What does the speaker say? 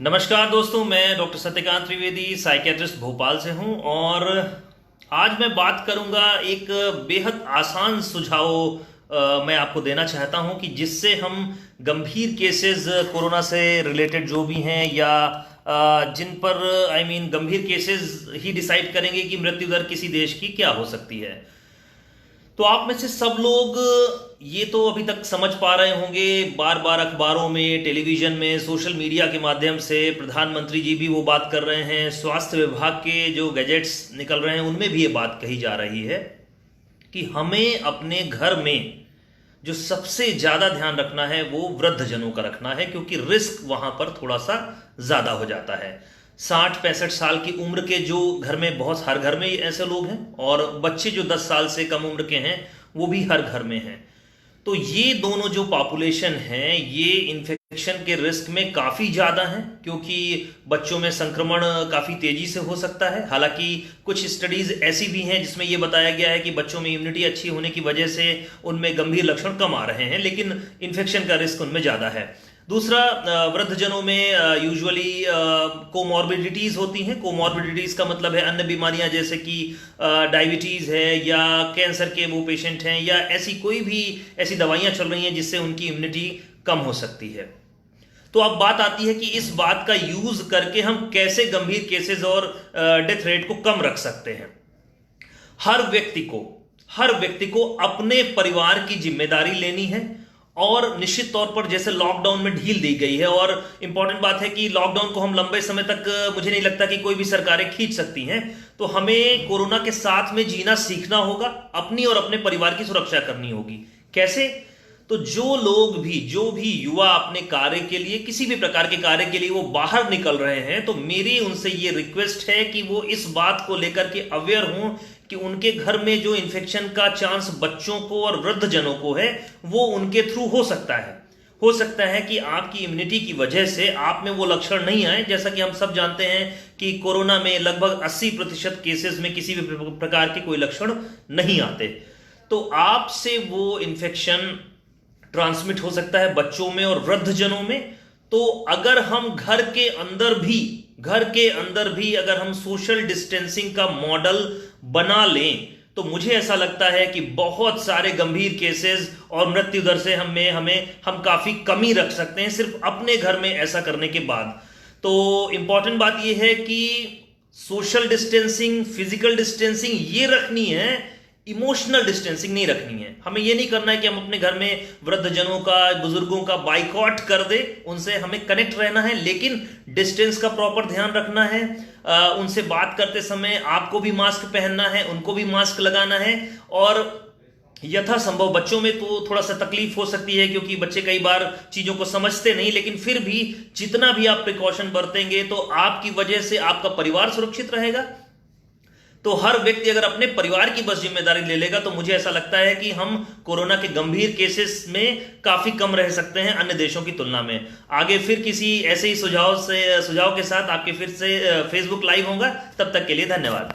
नमस्कार दोस्तों, मैं डॉक्टर सत्यकांत त्रिवेदी साइकियाट्रिस्ट भोपाल से हूं और आज मैं बात करूंगा एक बेहद आसान सुझाव मैं आपको देना चाहता हूं कि जिससे हम गंभीर केसेस कोरोना से रिलेटेड जो भी हैं या जिन पर गंभीर केसेस ही डिसाइड करेंगे कि मृत्यु दर किसी देश की क्या हो सकती है। तो आप में से सब लोग ये तो अभी तक समझ पा रहे होंगे, बार बार अखबारों में, टेलीविजन में, सोशल मीडिया के माध्यम से प्रधानमंत्री जी भी वो बात कर रहे हैं, स्वास्थ्य विभाग के जो गैजेट्स निकल रहे हैं उनमें भी ये बात कही जा रही है कि हमें अपने घर में जो सबसे ज्यादा ध्यान रखना है वो वृद्धजनों का रखना है, क्योंकि रिस्क वहां पर थोड़ा सा ज्यादा हो जाता है। 60-65 साल की उम्र के जो घर में, बहुत हर घर में ऐसे लोग हैं, और बच्चे जो 10 साल से कम उम्र के हैं वो भी हर घर में हैं। तो ये दोनों जो पॉपुलेशन है ये इन्फेक्शन के रिस्क में काफ़ी ज़्यादा है, क्योंकि बच्चों में संक्रमण काफ़ी तेज़ी से हो सकता है। हालांकि कुछ स्टडीज़ ऐसी भी हैं जिसमें ये बताया गया है कि बच्चों में इम्यूनिटी अच्छी होने की वजह से उनमें गंभीर लक्षण कम आ रहे हैं, लेकिन इन्फेक्शन का रिस्क उनमें ज़्यादा है। दूसरा, वृद्धजनों में यूजुअली कोमॉर्बिडिटीज़ होती हैं। कोमॉर्बिडिटीज़ का मतलब है अन्य बीमारियां, जैसे कि डायबिटीज़ है या कैंसर के वो पेशेंट हैं, या ऐसी कोई भी ऐसी दवाइयां चल रही हैं जिससे उनकी इम्यूनिटी कम हो सकती है। तो अब बात आती है कि इस बात का यूज करके हम कैसे गंभीर केसेस और डेथ रेट को कम रख सकते हैं। हर व्यक्ति को अपने परिवार की जिम्मेदारी लेनी है, और निश्चित तौर पर जैसे लॉकडाउन में ढील दी गई है, और इंपॉर्टेंट बात है कि लॉकडाउन को हम लंबे समय तक मुझे नहीं लगता कि कोई भी सरकारें खींच सकती हैं। तो हमें कोरोना के साथ में जीना सीखना होगा, अपनी और अपने परिवार की सुरक्षा करनी होगी। कैसे? तो जो भी युवा अपने कार्य के लिए, किसी भी प्रकार के कार्य के लिए वो बाहर निकल रहे हैं, तो मेरी उनसे ये रिक्वेस्ट है कि वो इस बात को लेकर के अवेयर हों कि उनके घर में जो इन्फेक्शन का चांस बच्चों को और वृद्धजनों को है वो उनके थ्रू हो सकता है। हो सकता है कि आपकी इम्यूनिटी की वजह से आप में वो लक्षण नहीं आए। जैसा कि हम सब जानते हैं कि कोरोना में लगभग 80% केसेस में किसी भी प्रकार के कोई लक्षण नहीं आते। तो आपसे वो इन्फेक्शन ट्रांसमिट हो सकता है बच्चों में और वृद्धजनों में। तो अगर हम घर के अंदर भी अगर हम सोशल डिस्टेंसिंग का मॉडल बना लें, तो मुझे ऐसा लगता है कि बहुत सारे गंभीर केसेस और मृत्यु दर से हम काफी कमी रख सकते हैं, सिर्फ अपने घर में ऐसा करने के बाद। तो इंपॉर्टेंट बात यह है कि सोशल डिस्टेंसिंग, फिजिकल डिस्टेंसिंग ये रखनी है, इमोशनल डिस्टेंसिंग नहीं रखनी है। हमें ये नहीं करना है कि हम अपने घर में वृद्धजनों का, बुजुर्गों का बाइकॉट कर दे, उनसे हमें कनेक्ट रहना है, लेकिन डिस्टेंस का प्रॉपर ध्यान रखना है। उनसे बात करते समय आपको भी मास्क पहनना है, उनको भी मास्क लगाना है, और यथासंभव बच्चों में तो थोड़ा सा तकलीफ हो सकती है क्योंकि बच्चे कई बार चीजों को समझते नहीं, लेकिन फिर भी जितना भी आप प्रिकॉशन बरतेंगे तो आपकी वजह से आपका परिवार सुरक्षित रहेगा। तो हर व्यक्ति अगर अपने परिवार की बस जिम्मेदारी ले लेगा तो मुझे ऐसा लगता है कि हम कोरोना के गंभीर केसेस में काफी कम रह सकते हैं अन्य देशों की तुलना में। आगे फिर किसी ऐसे ही सुझाव के साथ आपके फिर से फेसबुक लाइव होगा। तब तक के लिए धन्यवाद।